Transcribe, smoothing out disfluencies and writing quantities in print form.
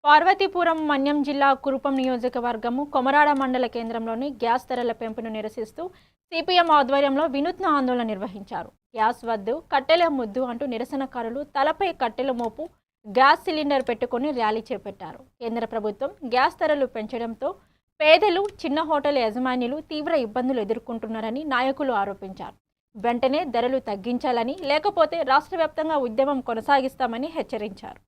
పార్వతీపురం మన్యం జిల్లా కురుపం నియోజకవర్గము కొమరాడ మండల కేంద్రంలోని గ్యాస్ ధరల పెంపును నిరసిస్తూ సిపిఎం ఆధ్వర్యంలో వినూత్న ఆందోళన నిర్వహించారు. గ్యాస్ వద్దు, కట్టెల ముద్దు అంటూ నిరసనకారులు తలపై కట్టెల మోపు గ్యాస్ సిలిండర్ పెట్టుకుని ర్యాలీ చేపట్టారు. కేంద్ర ప్రభుత్వం గ్యాస్ ధరలు పెంచడంతో పేదలు, చిన్న హోటల్ యజమానులు తీవ్ర ఇబ్బందులు ఎదుర్కొంటున్నారని నాయకులు ఆరోపించారు. వెంటనే ధరలు తగ్గించాలని, లేకపోతే రాష్ట్ర వ్యాప్తంగా ఉద్యమం కొనసాగిస్తామని హెచ్చరించారు.